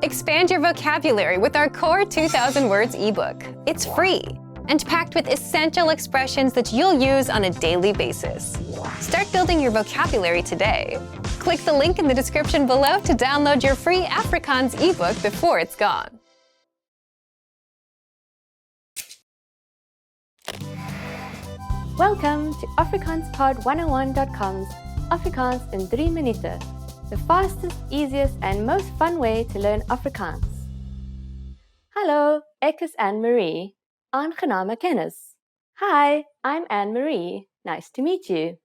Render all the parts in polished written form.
Expand your vocabulary with our Core 2000 Words ebook. It's free and packed with essential expressions that you'll use on a daily basis. Start building your vocabulary today. Click the link in the description below to download your free Afrikaans ebook before it's gone. Welcome to AfrikaansPod101.com's Afrikaans in 3 minuten, the fastest, easiest and most fun way to learn Afrikaans. Hallo, ek is Anne-Marie. Aangename kennis. Hi, I'm Anne-Marie. Nice to meet you.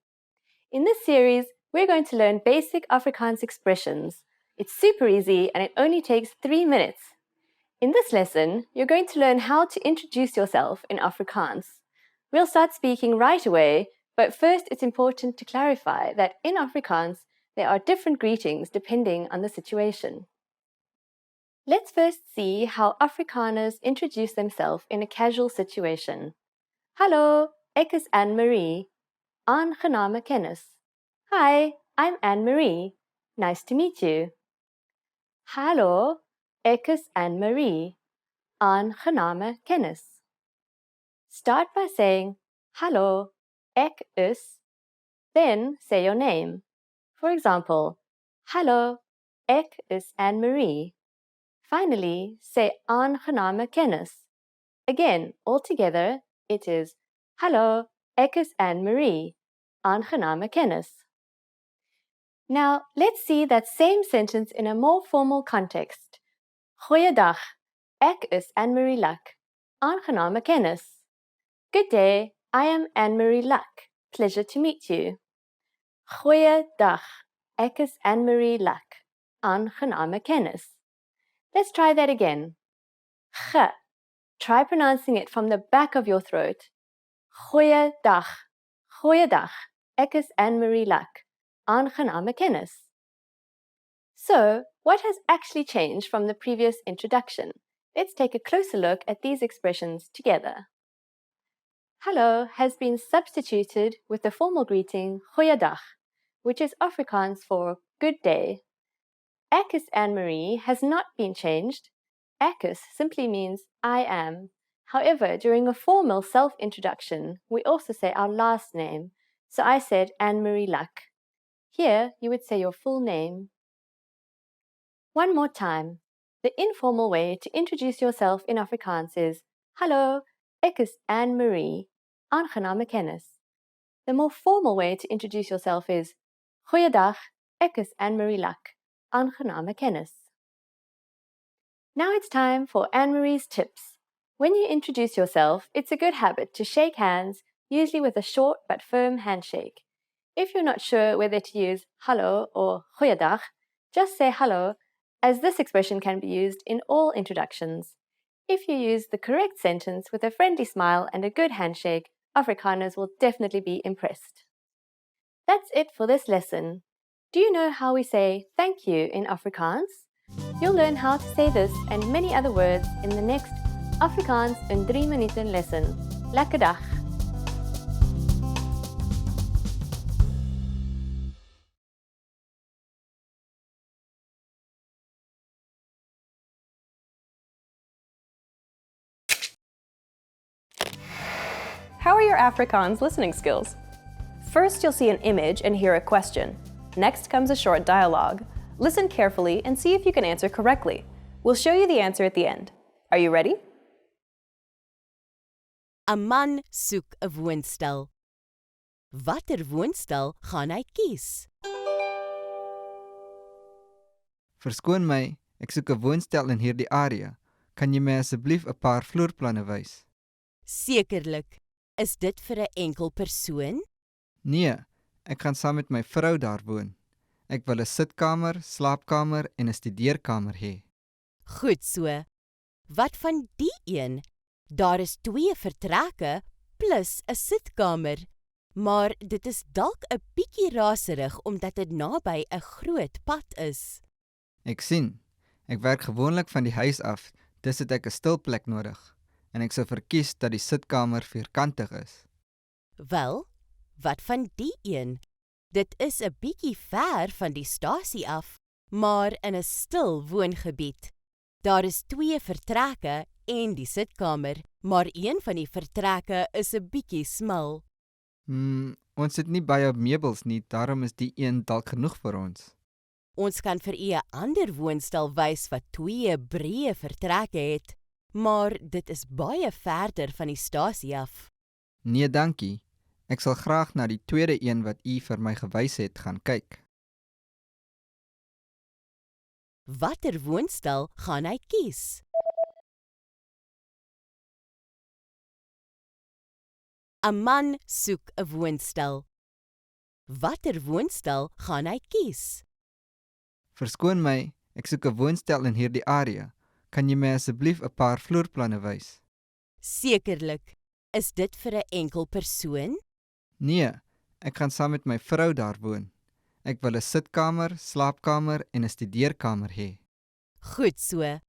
In this series, we're going to learn basic Afrikaans expressions. It's super easy and it only takes 3 minutes. In this lesson, you're going to learn how to introduce yourself in Afrikaans. We'll start speaking right away, but first it's important to clarify that in Afrikaans, there are different greetings depending on the situation. Let's first see how Afrikaners introduce themselves in a casual situation. Hallo, ek is Anne-Marie. Aangename kennis. Hi, I'm Anne-Marie. Nice to meet you. Hallo, ek is Anne-Marie. Aangename kennis. Start by saying, Hallo, ek is, then say your name. For example, Hallo, ek is Anne-Marie. Finally, say aangename kennis. Again, all together, it is Hallo, ek is Anne-Marie. Aangename kennis. Now, let's see that same sentence in a more formal context. Goeiedag, ek is Anne-Marie Luck. Aangename kennis. Good day, I am Anne-Marie Luck. Pleasure to meet you. Goeiedag, ek is Anne-Marie Luck. Aangename kennis. Let's try that again. G. Try pronouncing it from the back of your throat. Goeiedag, goeiedag, ek is Anne-Marie Luck. Aangename kennis. So, what has actually changed from the previous introduction? Let's take a closer look at these expressions together. Hallo has been substituted with the formal greeting goeiedag, which is Afrikaans for good day. Ek is Anne-Marie has not been changed. Ek is simply means I am. However, during a formal self-introduction, we also say our last name. So I said Anne-Marie Luck. Here, you would say your full name. One more time. The informal way to introduce yourself in Afrikaans is Hallo, ek is Anne-Marie. Aangename kennis. The more formal way to introduce yourself is Goeiedag, ek is Anne-Marie Luck. Aangename kennis. Now it's time for Anne-Marie's tips. When you introduce yourself, it's a good habit to shake hands, usually with a short but firm handshake. If you're not sure whether to use hallo or goeiedag, just say hallo, as this expression can be used in all introductions. If you use the correct sentence with a friendly smile and a good handshake, Afrikaners will definitely be impressed. That's it for this lesson. Do you know how we say thank you in Afrikaans? You'll learn how to say this and many other words in the next Afrikaans in 3 minuten lesson. Lekker dag! How are your Afrikaans listening skills? First, you'll see an image and hear a question. Next comes a short dialogue. Listen carefully and see if you can answer correctly. We'll show you the answer at the end. Are you ready? 'n Man soek 'n woonstel. Watter woonstel gaan hy kies? Verskoon my, ek soek 'n woonstel in hierdie area. Kan jy my asseblief 'n paar vloerplanne wys? Sekerlik. Is dit vir 'n enkel persoon? Nee, ek gaan saam met my vrou daar woon. Ek wil 'n sitkamer, slaapkamer en 'n studeerkamer hê. Goed so. Wat van die een? Daar is 2 vertrekke plus 'n sitkamer, maar dit is dalk 'n bietjie raserig omdat dit naby 'n groot pad is. Ek sien. Ek werk gewoonlik van die huis af, dus het ek 'n stil plek nodig. En ek sou verkies dat die sitkamer vierkantig is. Wel, wat van die een? Dit is 'n bietjie ver van die stasie af, maar in 'n stil woongebied. Daar is 2 vertrekke en die sitkamer, maar een van die vertrekke is 'n bietjie smal. Ons het nie baie meubels nie, daarom is die een dalk genoeg vir ons. Ons kan vir u 'n ander woonstel wys wat 2 breë vertrekke het, maar dit is baie verder van die stasie af. Nee, dankie. Ek sal graag na die tweede een wat u vir my gewys het gaan kyk. Watter woonstel gaan hy kies? 'n Man soek 'n woonstel. Watter woonstel gaan hy kies? Verskoon my, ek soek 'n woonstel in hierdie area. Kan jy my asseblief 'n paar vloerplanne wys? Sekerlik. Is dit vir 'n enkel persoon? Nee, ek gaan saam met my vrou daar woon. Ek wil 'n sitkamer, slaapkamer en 'n studeerkamer hê. Goed so.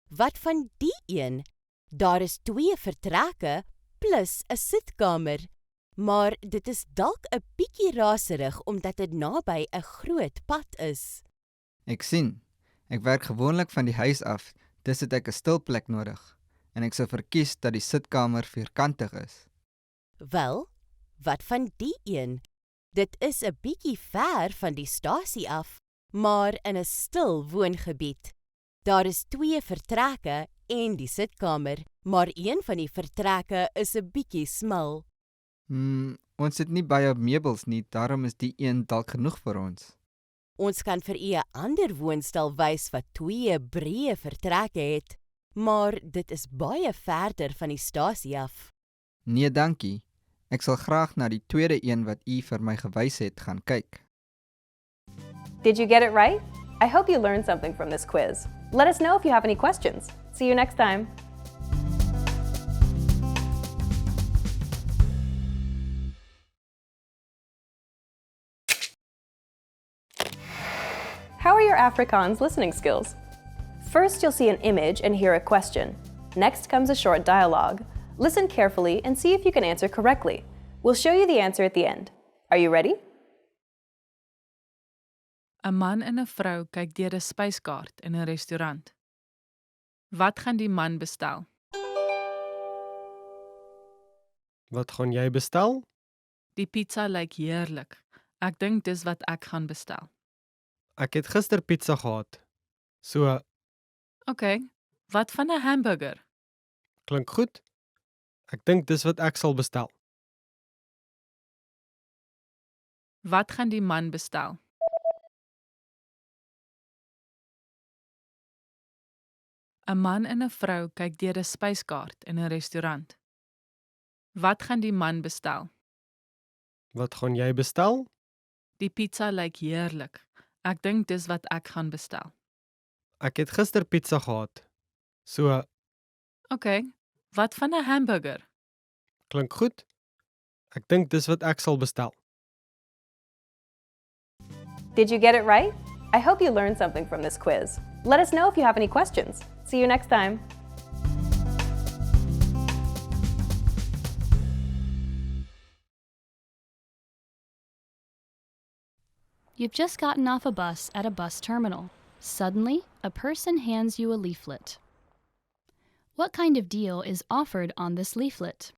Wat van die een? Daar is 2 vertrekke plus 'n sitkamer, maar dit is dalk 'n bietjie raserig omdat dit naby 'n groot pad is. Ek sien. Ek werk gewoonlik van die huis af, dus het ek 'n stil plek nodig. En ek sou verkies dat die sitkamer vierkantig is. Wel, wat van die een? Dit is 'n bietjie ver van die stasie af, maar in 'n stil woongebied. Daar is 2 vertrekke en die sitkamer, maar een van die vertrekke is 'n bietjie smal. Ons het nie baie meubels nie, daarom is die een dalk genoeg vir ons. Ons kan vir u 'n ander woonstel wys wat 2 breë vertrekke het, maar dit is baie verder van die stasie af. Nee, dankie. Ek sal graag na die tweede een wat u vir my gewys het gaan kyk. Did you get it right? I hope you learned something from this quiz. Let us know if you have any questions. See you next time. How are your Afrikaans listening skills? First, you'll see an image and hear a question. Next comes a short dialogue. Listen carefully and see if you can answer correctly. We'll show you the answer at the end. Are you ready? 'n Man en 'n vrou kyk deur 'n spyskaart in 'n restaurant. Wat gaan die man bestel? Wat gaan jy bestel? Die pizza lyk heerlik. Ek dink dis wat ek gaan bestel. Ek het gister pizza gehad. So, OK, wat van 'n hamburger? klink goed. Ek dink dis wat ek sal bestel. Wat gaan die man bestel? 'n Man en 'n vrou kyk deur 'n spyskaart in 'n restaurant. Wat gaan die man bestel? Wat gaan jy bestel? Die pizza lyk heerlik. Ek dink dis wat ek gaan bestel. Ek het gister pizza gehad. So, OK, wat van 'n hamburger? klink goed. Ek dink dis wat ek sal bestel. Did you get it right? I hope you learned something from this quiz. Let us know if you have any questions. See you next time. You've just gotten off a bus at a bus terminal. Suddenly, a person hands you a leaflet. What kind of deal is offered on this leaflet?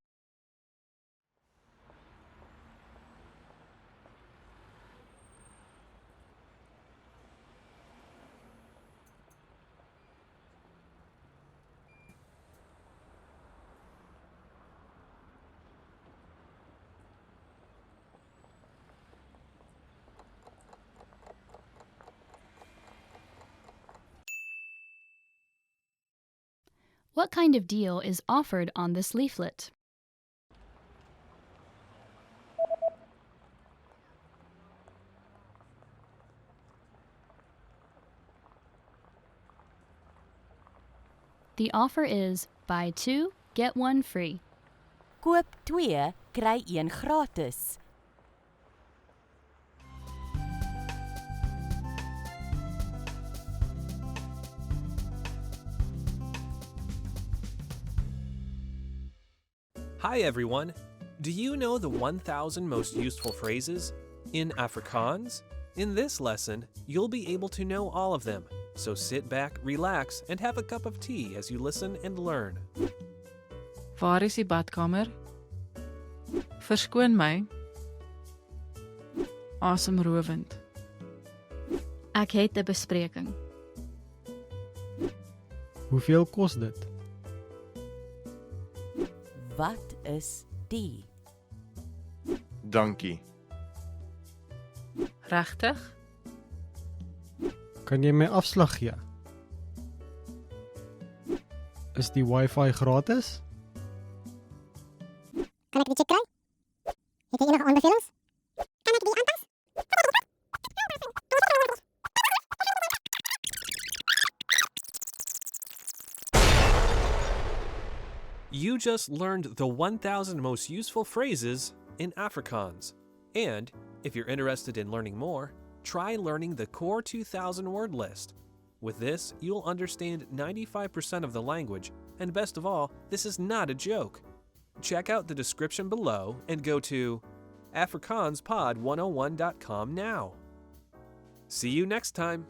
What kind of deal is offered on this leaflet? The offer is buy 2, get 1 free. Koop 2, kry 1 gratis. Hi everyone! Do you know the 1,000 most useful phrases in Afrikaans? In this lesson, you'll be able to know all of them. So sit back, relax, and have a cup of tea as you listen and learn. Waar is die badkamer? Verskoon my. Asemrowend. Ek het 'n bespreking. Hoeveel kos dit? Wat is die? Dankie. Regtig? Kan jy my afslag gee? Is die wifi gratis? Kan ek die check kry? Het jy enige aanbevelings? Kan ek die aanpas? You just learned the 1,000 most useful phrases in Afrikaans. And if you're interested in learning more, try learning the Core 2000 word list. With this, you'll understand 95% of the language, and best of all, this is not a joke. Check out the description below and go to afrikaanspod101.com now. See you next time.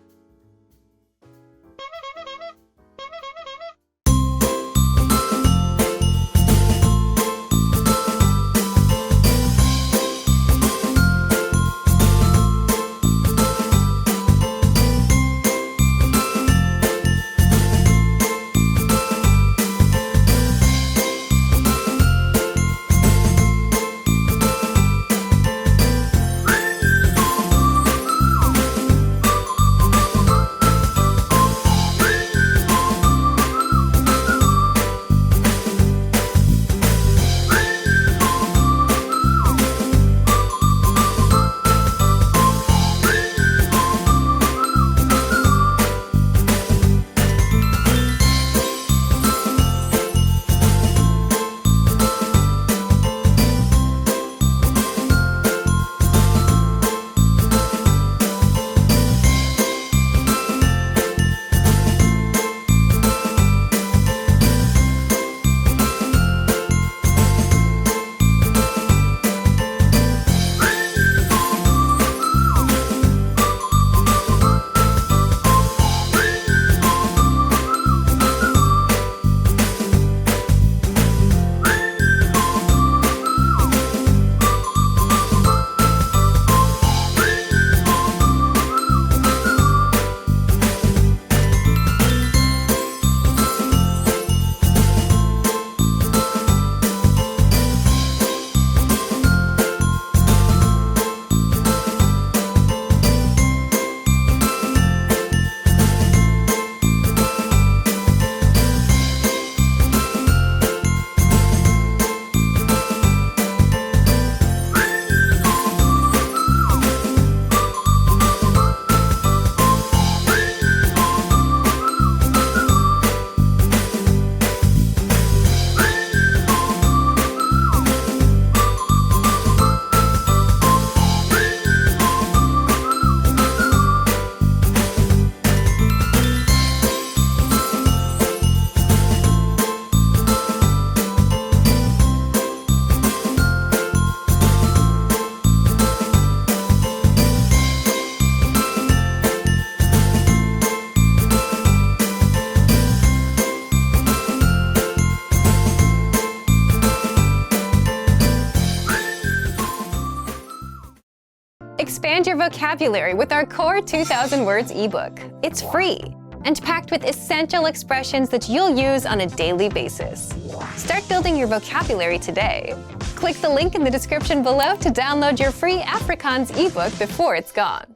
Expand your vocabulary with our Core 2000 Words ebook. It's free and packed with essential expressions that you'll use on a daily basis. Start building your vocabulary today. Click the link in the description below to download your free Afrikaans ebook before it's gone.